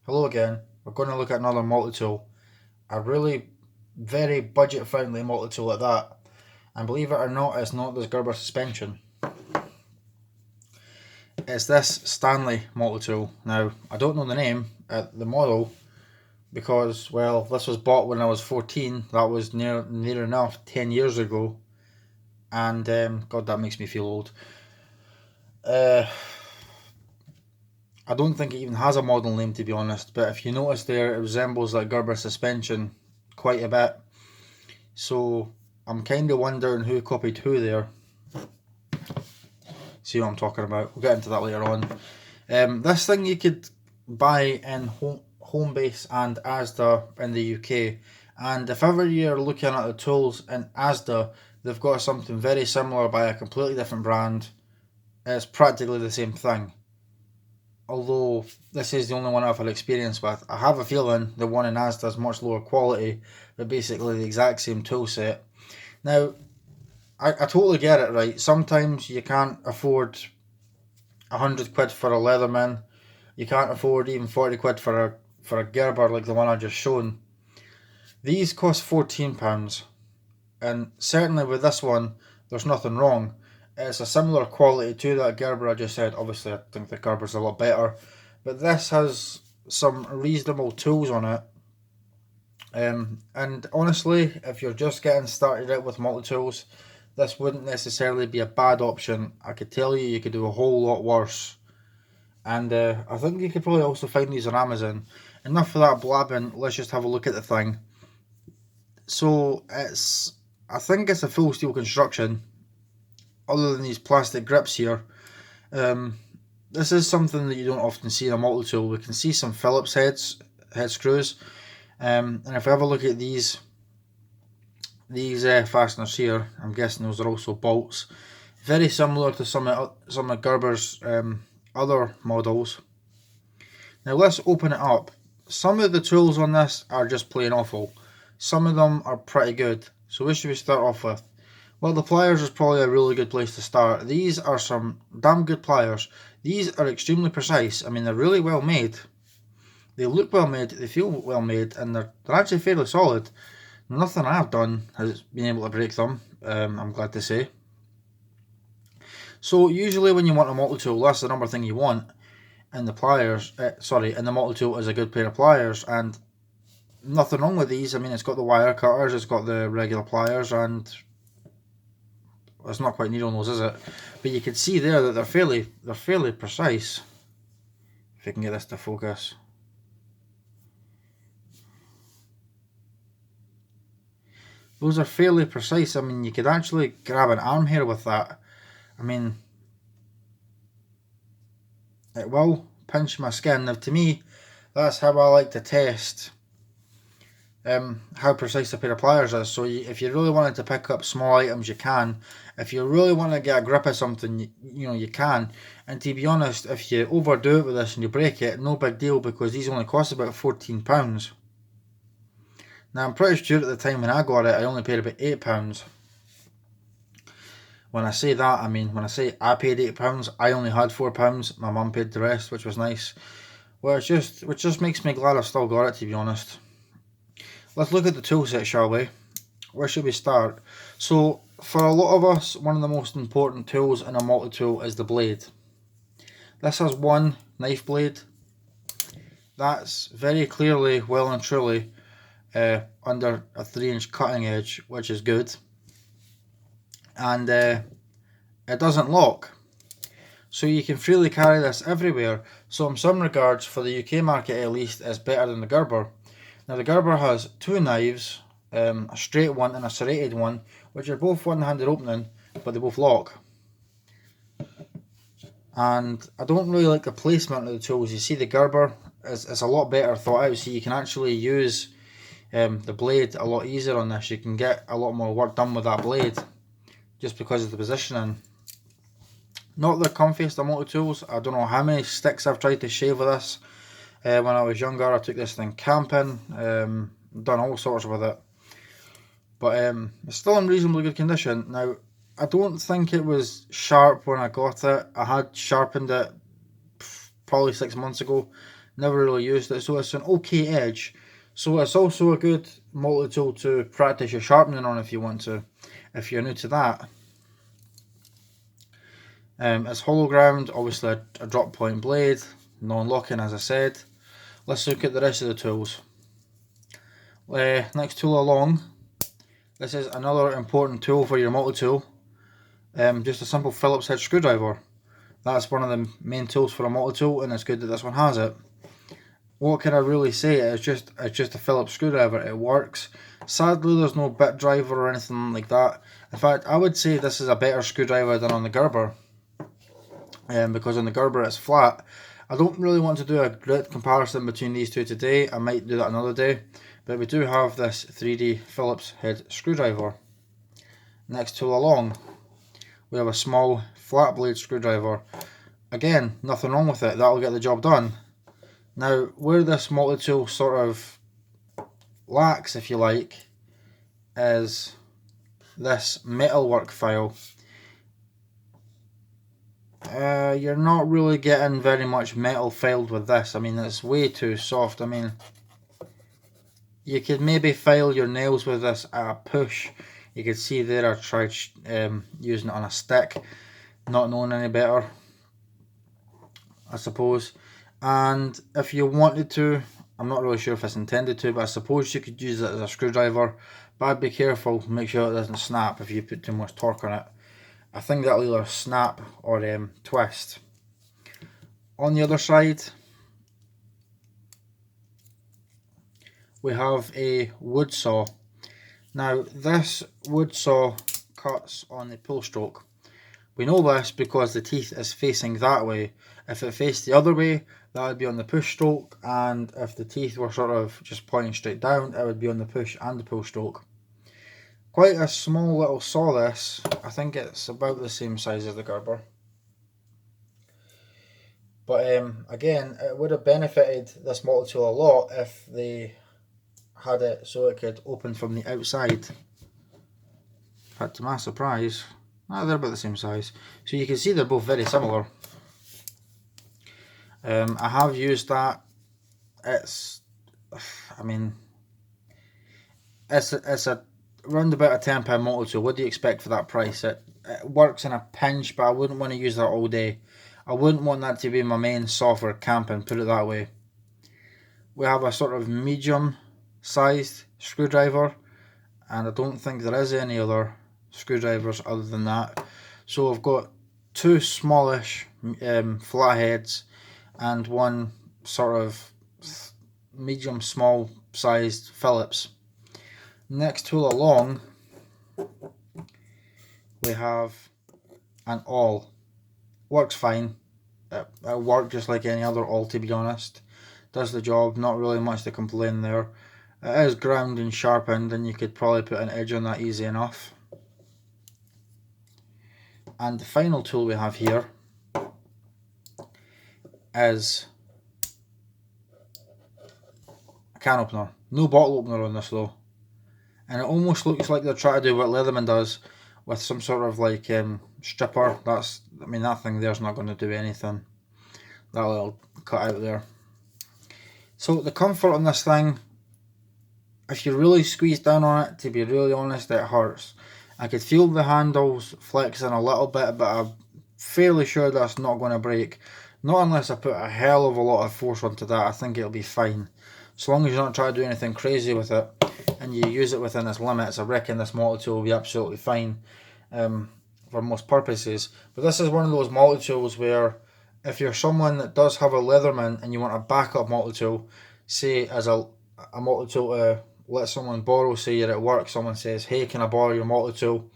Hello again. We're going to look at another multi-tool. A really very budget-friendly multi-tool at that. And believe it or not, it's not this Gerber suspension. It's this Stanley multi-tool. Now, I don't know the name, the model, because, well, this was bought when I was 14. That was near enough 10 years ago. And, God, that makes me feel old. I don't think it even has a model name, to be honest, but if you notice there, it resembles like Gerber suspension quite a bit. So I'm kind of wondering who copied who there. See what I'm talking about? We'll get into that later on. This thing you could buy in Homebase and Asda in the UK, and if ever you're looking at the tools in Asda, they've got something very similar by a completely different brand. It's practically the same thing. Although this is the only one I've had experience with, I have a feeling the one in Asda is much lower quality, but basically the exact same tool set. Now, I totally get it, right? Sometimes you can't afford 100 quid for a Leatherman. You can't afford even 40 quid for a Gerber like the one I just shown. These cost £14, and certainly with this one, there's nothing wrong. It's a similar quality to that Gerber I just said. Obviously, I think the Gerber's a lot better, but this has some reasonable tools on it. And honestly, if you're just getting started out with multi-tools, this wouldn't necessarily be a bad option. I could tell you could do a whole lot worse. And I think you could probably also find these on Amazon. Enough of that blabbing, let's just have a look at the thing. So I think it's a full steel construction, other than these plastic grips here. This is something that you don't often see in a multi-tool. We can see some Phillips head screws, and if we have a look at these fasteners here, I'm guessing those are also bolts. Very similar to some of Gerber's other models. Now let's open it up. Some of the tools on this are just plain awful. Some of them are pretty good. So what should we start off with? Well, the pliers is probably a really good place to start. These are some damn good pliers. These are extremely precise. I mean, they're really well made. They look well made, they feel well made, and they're actually fairly solid. Nothing I've done has been able to break them, I'm glad to say. So usually when you want a multi-tool, that's the number thing you want. And the pliers, and the multi-tool is a good pair of pliers, and nothing wrong with these. I mean, it's got the wire cutters, it's got the regular pliers, and it's not quite needle nose, is it? But you can see there that they're fairly precise. If I can get this to focus. Those are fairly precise. I mean, you could actually grab an arm hair with that. I mean, it will pinch my skin. Now, to me, that's how I like to test how precise a pair of pliers is. So if you really wanted to pick up small items, you can. If you really want to get a grip of something, you can. And to be honest, if you overdo it with this and you break it, no big deal, because these only cost about £14. Now, I'm pretty sure at the time when I got it, I only paid about £8. When I say that, I mean, when I say I paid £8, I only had £4. My mum paid the rest, which was nice. Which just makes me glad I've still got it, to be honest. Let's look at the tool set, shall we? Where should we start? So, for a lot of us, one of the most important tools in a multi-tool is the blade. This has one knife blade. That's very clearly, well and truly, under a 3-inch cutting edge, which is good. And it doesn't lock. So you can freely carry this everywhere. So in some regards, for the UK market at least, it's better than the Gerber. Now the Gerber has two knives, a straight one and a serrated one, which are both one-handed opening, but they both lock. And I don't really like the placement of the tools. You see, the Gerber is a lot better thought out, so you can actually use the blade a lot easier on this. You can get a lot more work done with that blade, just because of the positioning. Not the comfiest of multi-tools. I don't know how many sticks I've tried to shave with this. When I was younger, I took this thing camping, done all sorts with it. But it's still in reasonably good condition. Now, I don't think it was sharp when I got it. I had sharpened it probably 6 months ago. Never really used it, so it's an okay edge. So it's also a good multi-tool to practice your sharpening on if you want to, if you're new to that. It's hollow ground, obviously a drop point blade, non-locking as I said. Let's look at the rest of the tools. Next tool along, this is another important tool for your multi-tool. Just a simple Phillips head screwdriver. That's one of the main tools for a multi-tool, and it's good that this one has it. What can I really say? It's just a Phillips screwdriver. It works. Sadly, there's no bit driver or anything like that. In fact, I would say this is a better screwdriver than on the Gerber. Because on the Gerber it's flat. I don't really want to do a great comparison between these two today. I might do that another day. But we do have this 3D Phillips head screwdriver. Next tool along, we have a small flat blade screwdriver. Again, nothing wrong with it. That'll get the job done. Now, where this multi-tool sort of lacks, if you like, is this metalwork file. You're not really getting very much metal filed with this. I mean, it's way too soft. I mean, you could maybe file your nails with this at a push. You could see there I tried using it on a stick, not knowing any better, I suppose. And if you wanted to, I'm not really sure if it's intended to, but I suppose you could use it as a screwdriver. But I'd be careful, make sure it doesn't snap if you put too much torque on it. I think that'll either snap or twist. On the other side, we have a wood saw. Now this wood saw cuts on the pull stroke. We know this because the teeth is facing that way. If it faced the other way, that would be on the push stroke, and if the teeth were sort of just pointing straight down, it would be on the push and the pull stroke. Quite a small little saw this. I think it's about the same size as the Gerber. But again, it would have benefited this multi-tool a lot if they had it so it could open from the outside. In fact, to my surprise, they're about the same size. So you can see they're both very similar. I have used that. It's a around about a £10 multi-tool. What do you expect for that price? It works in a pinch, but I wouldn't want to use that all day. I wouldn't want that to be my main saw for camping, put it that way. We have a sort of medium sized screwdriver, and I don't think there is any other screwdrivers other than that. So I've got two smallish flatheads and one sort of medium small sized Phillips. Next tool along, we have an awl. Works fine. It works just like any other awl, to be honest. Does the job, not really much to complain there. It is ground and sharpened, and you could probably put an edge on that easy enough. And the final tool we have here is a can opener. No bottle opener on this though. And it almost looks like they're trying to do what Leatherman does with some sort of like stripper. That thing there's not going to do anything. That little cut out there. So the comfort on this thing, if you really squeeze down on it, to be really honest, it hurts. I could feel the handles flexing a little bit, but I'm fairly sure that's not going to break. Not unless I put a hell of a lot of force onto that. I think it'll be fine. So long as you're not trying to do anything crazy with it, and you use it within its limits, I reckon this multi-tool will be absolutely fine for most purposes. But this is one of those multi-tools where if you're someone that does have a Leatherman and you want a backup multi-tool, say as a multi-tool to let someone borrow, say you're at work, someone says, hey, can I borrow your multi-tool?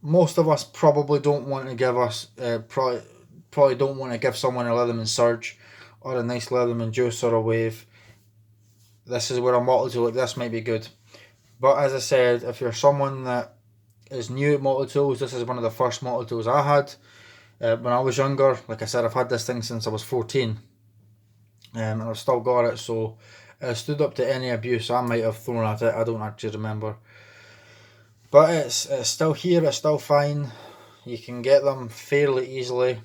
Most of us probably don't want to give someone a Leatherman Surge or a nice Leatherman Juice or a Wave. This is where a multi-tool like this might be good. But as I said, if you're someone that is new at multi-tools, this is one of the first multi-tools I had when I was younger. Like I said, I've had this thing since I was 14, and I've still got it, so it stood up to any abuse I might have thrown at it. I don't actually remember. But it's still here, it's still fine. You can get them fairly easily,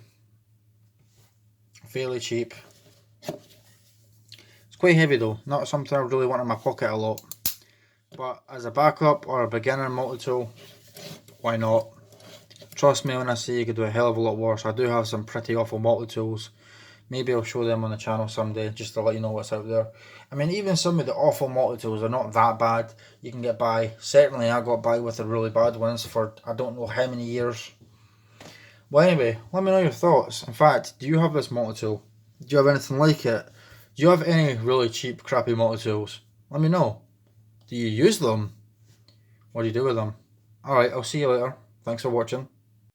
fairly cheap. quite heavy though, not something I really want in my pocket a lot. But as a backup or a beginner multi-tool, why not? Trust me when I say you could do a hell of a lot worse. I do have some pretty awful multi-tools. Maybe I'll show them on the channel someday just to let you know what's out there. I mean, even some of the awful multi-tools are not that bad. You can get by. Certainly I got by with the really bad ones for I don't know how many years. Well, anyway, let me know your thoughts. In fact, do you have this multi-tool? Do you have anything like it? Do you have any really cheap, crappy multi-tools? Let me know. Do you use them? What do you do with them? Alright, I'll see you later. Thanks for watching.